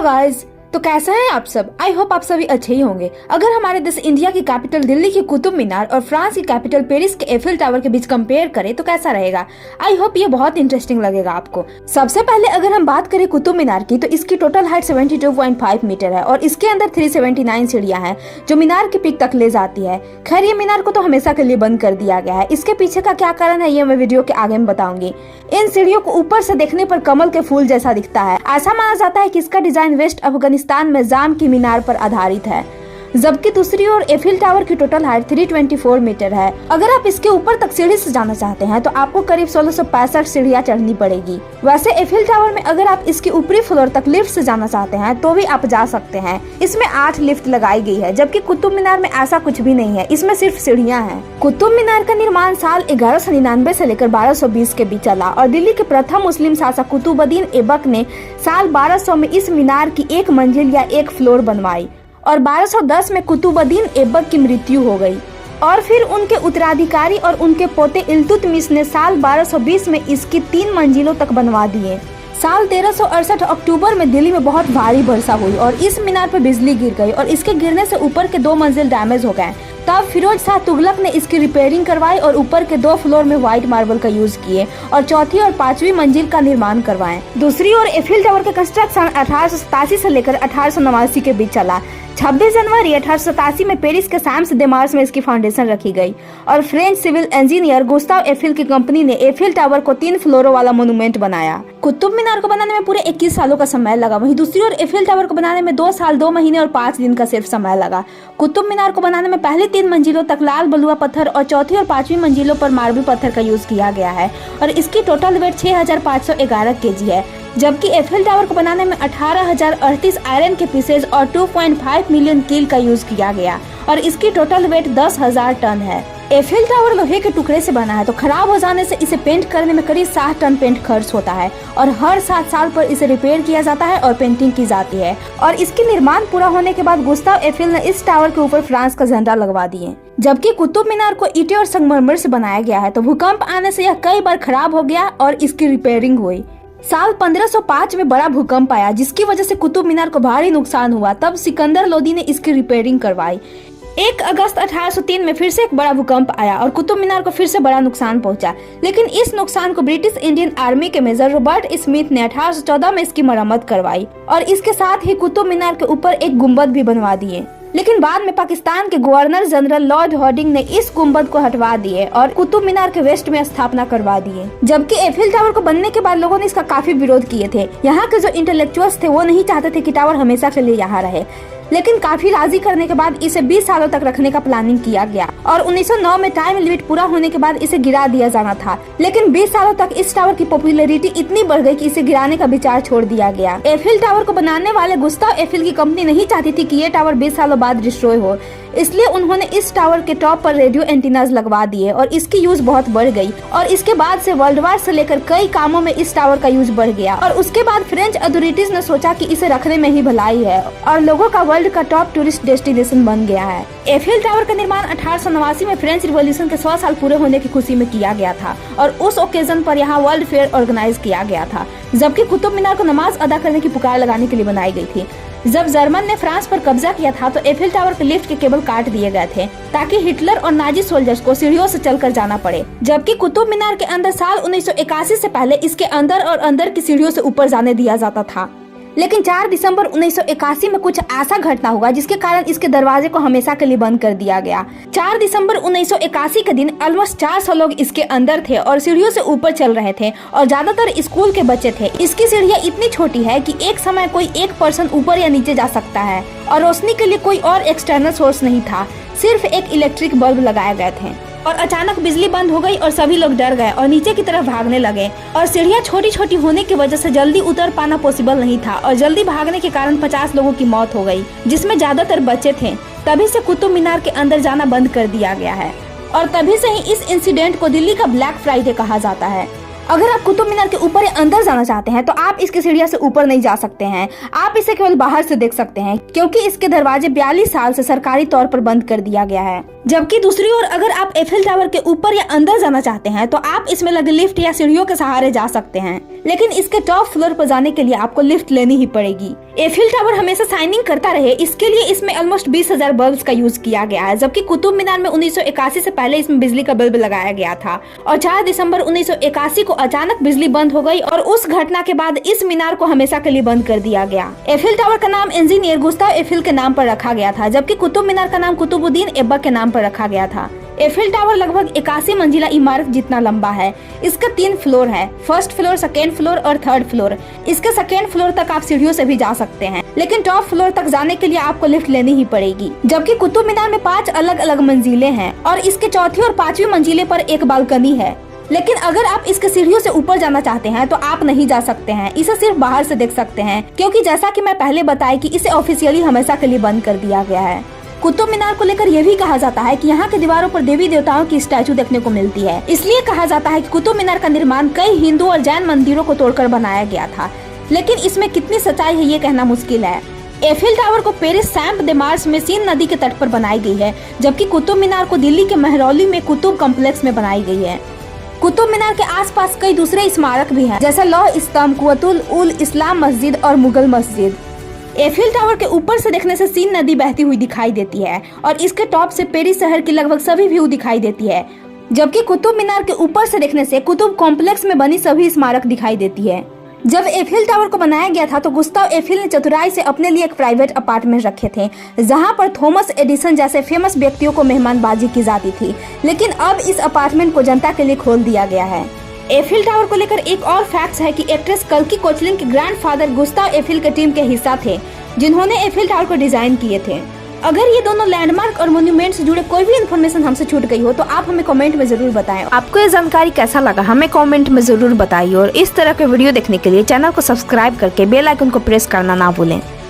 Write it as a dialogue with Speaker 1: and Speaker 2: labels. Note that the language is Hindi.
Speaker 1: गाइस, तो कैसा है आप सब। आई होप आप सभी अच्छे ही होंगे। अगर हमारे देश इंडिया की कैपिटल दिल्ली की कुतुब मीनार और फ्रांस की कैपिटल पेरिस के एफिल टावर के बीच कंपेयर करें तो कैसा रहेगा। आई होप ये बहुत इंटरेस्टिंग लगेगा आपको। सबसे पहले अगर हम बात करें कुतुब मीनार की, तो इसकी टोटल हाइट 72.5 मीटर है और इसके अंदर 379 सीढ़ियां हैं जो मीनार की पीक तक ले जाती है। खैर, ये मीनार को तो हमेशा के लिए बंद कर दिया गया है। इसके पीछे का क्या कारण है ये मैं वीडियो के आगे में बताऊंगी। इन सीढ़ियों को ऊपर से देखने पर कमल के फूल जैसा दिखता है। ऐसा माना जाता है कि इसका डिजाइन वेस्ट अफगानिस्तान में जाम की मीनार पर आधारित है, जबकि दूसरी ओर एफिल टावर की टोटल हाइट 324 मीटर है। अगर आप इसके ऊपर तक सीढ़ी से जाना चाहते हैं तो आपको करीब 1665 सीढ़ियां चढ़नी पड़ेगी। वैसे एफिल टावर में अगर आप इसके ऊपरी फ्लोर तक लिफ्ट से जाना चाहते हैं तो भी आप जा सकते हैं। इसमें 8 लिफ्ट लगाई गई है, जबकि कुतुब मीनार में ऐसा कुछ भी नहीं है, इसमें सिर्फ सीढ़ियां हैं। कुतुब मीनार का निर्माण साल 1199 से लेकर 1220 के बीच चला और दिल्ली के प्रथम मुस्लिम शासक कुतुबुद्दीन ऐबक ने साल 1200 में इस मीनार की एक मंजिल या एक फ्लोर बनवाई और 1210 में कुतुबुद्दीन ऐबक की मृत्यु हो गई और फिर उनके उत्तराधिकारी और उनके पोते इल्तुतमिश ने साल 1220 में इसकी 3 मंजिलों तक बनवा दिए। साल 1368 अक्टूबर में दिल्ली में बहुत भारी वर्षा हुई और इस मीनार पर बिजली गिर गई और इसके गिरने से ऊपर के 2 मंजिल डैमेज हो गए। तब फिरोज शाह तुगलक ने इसकी रिपेयरिंग करवाई और ऊपर के 2 फ्लोर में व्हाइट मार्बल का यूज किए और चौथी और 5वीं मंजिल का निर्माण करवाए। दूसरी ओर एफिल टावर का कंस्ट्रक्शन 1887 से लेकर 1889 के बीच चला। 26 जनवरी 1887 में पेरिस के सैम्स दे मार्स में इसकी फाउंडेशन रखी गई और French civil engineer Gustave Eiffel की कंपनी ने एफिल टावर को 3 फ्लोरों वाला मोन्यूमेंट बनाया। कुतुब मीनार को बनाने में पूरे 21 सालों का समय लगा। वहीं दूसरी ओर एफिल टावर को बनाने में 2 साल 2 महीने और 5 दिन का सिर्फ समय लगा। कुतुब मीनार को बनाने में पहली 3 मंजिलों तक लाल बलुआ पत्थर और चौथी और 5वीं मंजिलों पर मार्बल पत्थर का यूज किया गया है और इसकी टोटल वेट 6511 kg है, जबकि एफिल टावर को बनाने में 18,038 आयरन के पीसेज और 2.5 मिलियन कील का यूज किया गया और इसकी टोटल वेट 10,000 टन है। एफिल टावर लोहे के टुकड़े से बना है तो खराब हो जाने से इसे पेंट करने में करीब 60 टन पेंट खर्च होता है और हर 7 साल पर इसे रिपेयर किया जाता है और पेंटिंग की जाती है। और इसके निर्माण पूरा होने के बाद गुस्ताव एफिल ने इस टावर के ऊपर फ्रांस का झंडा लगवा दिए। जबकि कुतुब मीनार को ईंटें और संगमरमर से बनाया गया है तो भूकंप आने से यह कई बार खराब हो गया और इसकी रिपेयरिंग हुई। साल 1505 में बड़ा भूकंप आया जिसकी वजह से कुतुब मीनार को भारी नुकसान हुआ। तब सिकंदर लोदी ने इसकी रिपेयरिंग करवाई। 1 अगस्त 1803 में फिर से एक बड़ा भूकंप आया और कुतुब मीनार को फिर से बड़ा नुकसान पहुंचा, लेकिन इस नुकसान को ब्रिटिश इंडियन आर्मी के मेजर रॉबर्ट स्मिथ ने 1814 में इसकी मरम्मत करवाई और इसके साथ ही कुतुब मीनार के ऊपर एक गुम्बद भी बनवा दिए। लेकिन बाद में पाकिस्तान के गवर्नर जनरल लॉर्ड हार्डिंग ने इस गुम्बद को हटवा दिए और कुतुब मीनार के वेस्ट में स्थापना करवा दिए। जबकि एफिल टावर को बनने के बाद लोगों ने इसका काफी विरोध किए थे। यहाँ के जो इंटेलेक्चुअल्स थे वो नहीं चाहते थे कि टावर हमेशा के लिए यहाँ रहे, लेकिन काफी राजी करने के बाद इसे 20 सालों तक रखने का प्लानिंग किया गया और 1909 में टाइम लिमिट पूरा होने के बाद इसे गिरा दिया जाना था। लेकिन 20 सालों तक इस टावर की पॉपुलैरिटी इतनी बढ़ गई कि इसे गिराने का विचार छोड़ दिया गया। एफिल टावर को बनाने वाले गुस्ताव एफिल की कंपनी नहीं चाहती थी कि ये टावर 20 सालों बाद डिस्ट्रॉय हो, इसलिए उन्होंने इस टावर के टॉप पर रेडियो एंटीनाज लगवा दिए और इसकी यूज बहुत बढ़ गई और इसके बाद से वर्ल्ड वार से लेकर कई कामों में इस टावर का यूज बढ़ गया। और उसके बाद फ्रेंच अथॉरिटीज ने सोचा कि इसे रखने में ही भलाई है और लोगों का वर्ल्ड का टॉप टूरिस्ट डेस्टिनेशन बन गया है। एफिल टावर का निर्माण 1889 में फ्रेंच रिवॉल्यूशन के 100 साल पूरे होने की खुशी में किया गया था और उस ओकेजन पर यहाँ वर्ल्ड फेयर ऑर्गेनाइज किया गया था। जबकि कुतुब मीनार को नमाज अदा करने की पुकार लगाने के लिए बनाई गई थी। जब जर्मन ने फ्रांस पर कब्जा किया था तो एफिल टावर के लिफ्ट के केबल काट दिए गए थे ताकि हिटलर और नाजी सोल्जर्स को सीढ़ियों से चलकर जाना पड़े। जबकि कुतुब मीनार के अंदर साल 1981 से पहले इसके अंदर और अंदर की सीढ़ियों से ऊपर जाने दिया जाता था, लेकिन 4 दिसंबर 1981 में कुछ ऐसा घटना हुआ जिसके कारण इसके दरवाजे को हमेशा के लिए बंद कर दिया गया। 4 दिसंबर 1981 के दिन ऑलमोस्ट 400 लोग इसके अंदर थे और सीढ़ियों से ऊपर चल रहे थे और ज्यादातर स्कूल के बच्चे थे। इसकी सीढ़ियाँ इतनी छोटी है कि एक समय कोई एक पर्सन ऊपर या नीचे जा सकता है और रोशनी के लिए कोई और एक्सटर्नल सोर्स नहीं था, सिर्फ एक इलेक्ट्रिक बल्ब लगाए गए थे। और अचानक बिजली बंद हो गई और सभी लोग डर गए और नीचे की तरफ भागने लगे और सीढ़ियाँ छोटी छोटी होने की वजह से जल्दी उतर पाना पॉसिबल नहीं था और जल्दी भागने के कारण 50 लोगों की मौत हो गई, जिसमें ज्यादातर बच्चे थे। तभी से कुतुब मीनार के अंदर जाना बंद कर दिया गया है और तभी से ही इस इंसिडेंट को दिल्ली का ब्लैक फ्राइडे कहा जाता है। अगर आप कुतुब मीनार के ऊपर या अंदर जाना चाहते हैं तो आप इसकी सीढ़ियों से ऊपर नहीं जा सकते हैं, आप इसे केवल बाहर से देख सकते हैं क्योंकि इसके दरवाजे 42 साल से सरकारी तौर पर बंद कर दिया गया है। जबकि दूसरी ओर अगर आप एफिल टावर के ऊपर या अंदर जाना चाहते हैं तो आप इसमें लगे लिफ्ट या सीढ़ियों के सहारे जा सकते हैं, लेकिन इसके टॉप फ्लोर पर जाने के लिए आपको लिफ्ट लेनी ही पड़ेगी। एफिल टावर हमेशा शाइनिंग करता रहे, इसके लिए इसमें ऑलमोस्ट 20,000 बल्ब्स का यूज किया गया है, जबकि कुतुब मीनार में 1981 से पहले इसमें बिजली का बल्ब लगाया गया था और 4 दिसंबर 1981 को अचानक बिजली बंद हो गई और उस घटना के बाद इस मीनार को हमेशा के लिए बंद कर दिया गया। एफिल टावर का नाम इंजीनियर गुस्ताव एफिल के नाम पर रखा गया था, जबकि कुतुब मीनार का नाम कुतुबुद्दीन ऐबक के नाम पर रखा गया था। एफिल टावर लगभग 81 मंजिला इमारत जितना लंबा है। इसका 3 फ्लोर है, फर्स्ट फ्लोर, सेकेंड फ्लोर और थर्ड फ्लोर। इसके सेकेंड फ्लोर तक आप सीढ़ियों से भी जा सकते हैं, लेकिन टॉप फ्लोर तक जाने के लिए आपको लिफ्ट लेनी ही पड़ेगी। जबकि कुतुब मीनार में 5 अलग अलग मंजिलें हैं और इसके चौथी और 5वीं मंजिले पर एक बालकनी है, लेकिन अगर आप इसके सीढ़ियों से ऊपर जाना चाहते हैं तो आप नहीं जा सकते हैं, इसे सिर्फ बाहर से देख सकते हैं, क्योंकि जैसा कि मैं पहले बताया कि इसे ऑफिशियली हमेशा के लिए बंद कर दिया गया है। कुतुब मीनार को लेकर यह भी कहा जाता है कि यहाँ के दीवारों पर देवी देवताओं की स्टैचू देखने को मिलती है, इसलिए कहा जाता है कि कुतुब मीनार का निर्माण कई हिंदू और जैन मंदिरों को तोड़कर बनाया गया था, लेकिन इसमें कितनी सच्चाई है ये कहना मुश्किल है। एफिल टावर को पेरिस सैंट दे मार्स में सीन नदी के तट पर बनाई गई है, जबकि कुतुब मीनार को दिल्ली के महरौली में कुतुब कॉम्प्लेक्स में बनाई गई है। कुतुब मीनार के आसपास कई दूसरे स्मारक भी हैं, जैसे लौह स्तंभ, कुतुल उल इस्लाम मस्जिद और मुगल मस्जिद। एफिल टावर के ऊपर से देखने से सीन नदी बहती हुई दिखाई देती है और इसके टॉप से पेरिस शहर की लगभग सभी व्यू दिखाई देती है, जबकि कुतुब मीनार के ऊपर से देखने से कुतुब कॉम्प्लेक्स में बनी सभी स्मारक दिखाई देती है। जब एफिल टावर को बनाया गया था तो गुस्ताव एफिल ने चतुराई से अपने लिए एक प्राइवेट अपार्टमेंट रखे थे, जहां पर थॉमस एडिसन जैसे फेमस व्यक्तियों को मेहमानबाजी की जाती थी, लेकिन अब इस अपार्टमेंट को जनता के लिए खोल दिया गया है। एफिल टावर को लेकर एक और फैक्ट है कि एक्ट्रेस कल्की कोचलिन के ग्रैंडफादर गुस्ताव एफिल के टीम के हिस्सा थे, जिन्होंने एफिल टावर को डिजाइन किए थे। अगर ये दोनों लैंडमार्क और मॉन्यूमेंट से जुड़े कोई भी इन्फॉर्मेशन हमसे छूट गई हो तो आप हमें कमेंट में जरूर बताएं। आपको ये जानकारी कैसा लगा हमें कमेंट में जरूर बताइए और इस तरह के वीडियो देखने के लिए चैनल को सब्सक्राइब करके बेल आइकन को प्रेस करना ना भूलें।